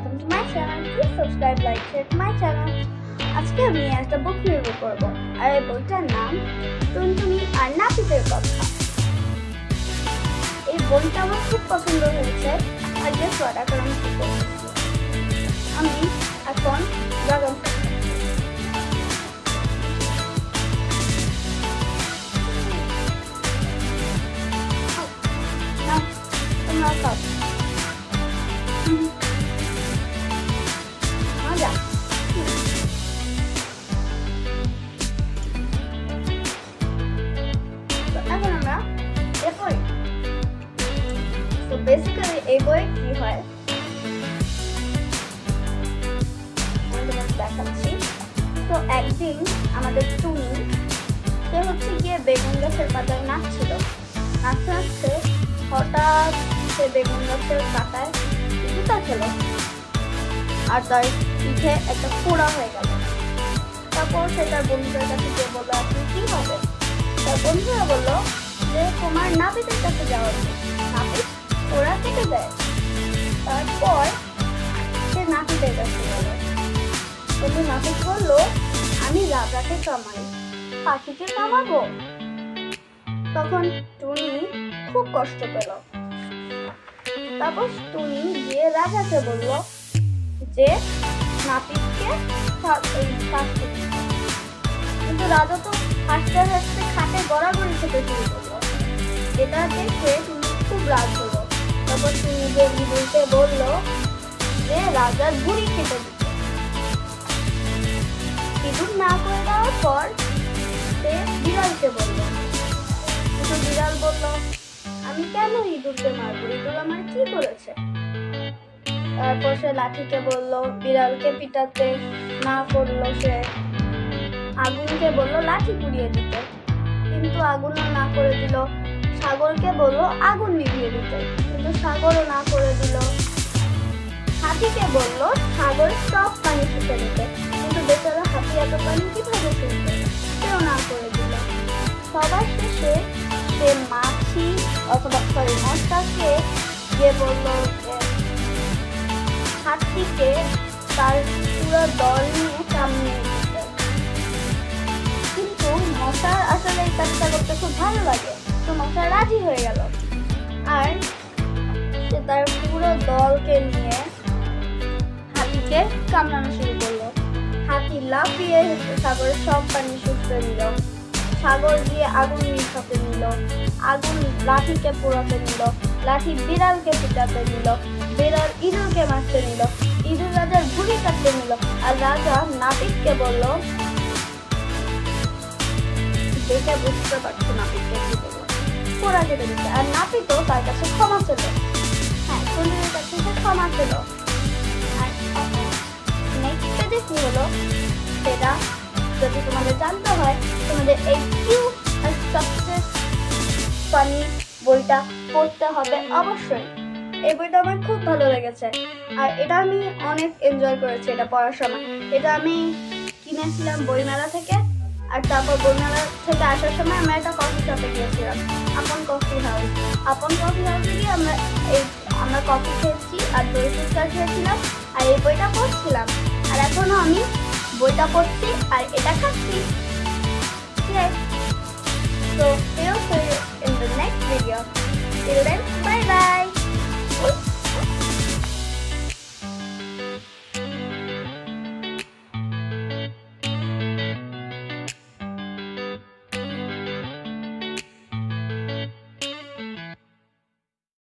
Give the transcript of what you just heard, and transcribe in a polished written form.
welcome to my channel. Please subscribe, like, share to my channel. আজকে আমি একটা বুক review করব আর এই বইটার নাম টুনটুনি আর নাপিতের কথা। এই বইটা আমার খুব পছন্দ হয়েছে আর গেস হোয়াট, এখন আমি কি করছি, আমি এখন ড্রাগন তোমরা খাও মজা। এখন আমরা এ পড়ি। তো বেসিক্যালি এই বইয়ে কি হয় দেখাচ্ছি। তো একদিন আমাদের টুনি সে হচ্ছে গিয়ে বেগুন গাছের পাতায় নাচছিল, নাচতে নাচতে হঠাৎ সে বেগুন গাছের পাতায় জুতা খেলো আর তার পিঠে একটা ফোড়া হয়ে গেল। তারপর সে তার বন্ধুদের কাছে গিয়ে বললো আপনি কি হবে। তার বন্ধুরা বললো যে তোমার নাপিতের কাছে যাওয়া উচিত, নাপিত ফোড়া কেটে দেয়। তারপর সে নাপিতের কাছে গেল, কিন্তু নাপিত বললো আমি রাজাকে কামাই, পাখিকে কামাবো। তখন টুনি খুব কষ্ট পেল। তারপর টুনি গিয়ে রাজাকে বলল যে নাপিতকে শাস্তি দিতে। কিন্তু রাজা তো হাসতে হাসতে খাটে গড়াগড়ি খেতে শুরু করলো। এটা দেখে টুনি খুব রাগ হলো। তারপর টুনি যে ইঁদুরকে বলল যে রাজার বুড়ি খেতে দিতে। ইঁদুর না করে দেওয়ার পর সে বিড়ালকে বলল, কিন্তু বিড়াল বলল আমি কেন ইঁদুরকে মারবো, ইঁদুর আমার কি করেছে। তারপর সে লাঠিকে বলল বিড়ালকে পিটাতে, না করলো সে আগুনকে বলল লাঠি পুড়িয়ে দিতে, কিন্তু আগুনও না করে দিল। সাগরকে বলল আগুন নিভিয়ে দিতে, কিন্তু সাগরও না করে দিল। হাতিকে বলল সাগরের সব পানি শুষে দিতে, কিন্তু বেচারা হাতি এত পানি কিভাবে শুষবে, সেও না করে দিল। সবার শেষে সে মাছি অথবা মশাকে গিয়ে বলল যে হাতিকে তার পুরো দল নিয়ে সামনে দিতে। কিন্তু মশার আসলে এই কাজটা করতে খুব ভালো লাগে, তো মশা রাজি হয়ে গেল আর সে তার পুরো দলকে নিয়ে হাতিকে কামড়ানো শুরু করলো। হাতি লাফিয়ে সাগরের সব পানি শুষতে নিল, সাগর দিয়ে আগুন নিভাতে নিল, আগুন লাঠিকে পোড়াতে নিল, লাঠি বিড়ালকে পিটাতে নিল, বিড়াল ইঁদুরকে মারতে নিল, ইঁদুর রাজার বুড়ি কাটতে নিল, আর রাজা নাপিতকে বলল, দেখে বুঝতে পারছো নাপিতকে কি বললো, পোড়া কেটে দিচ্ছে। আর নাপিতও তার কাছে ক্ষমা ছিল, হ্যাঁ টুনির কাছে সে ক্ষমা ছিল। আর নেক্সট পেজে কি হলো সেটা যদি তোমাদের জানতে হয়, তোমাদের এই কিউট আর সবচেয়ে ফানি বইটা পড়তে হবে অবশ্যই। এই বইটা আমার খুব ভালো লেগেছে আর এটা আমি অনেক এনজয় করেছি এটা পড়ার সময়। এটা আমি কিনেছিলাম বইমেলা থেকে, আর তারপর বইমেলা থেকে আসার সময় আমরা একটা কফি শপে গিয়েছিলাম, আপন কফি হাউস। আপন কফি হাউসে গিয়ে আমরা কফি খেয়েছি আর দই ফুচকা খেয়েছিলাম আর এই বইটা পড়ছিলাম। আর এখনো আমি বইটা পড়ছি আর এটা খাচ্ছি। So, we'll see you in the next video. Till then, bye bye.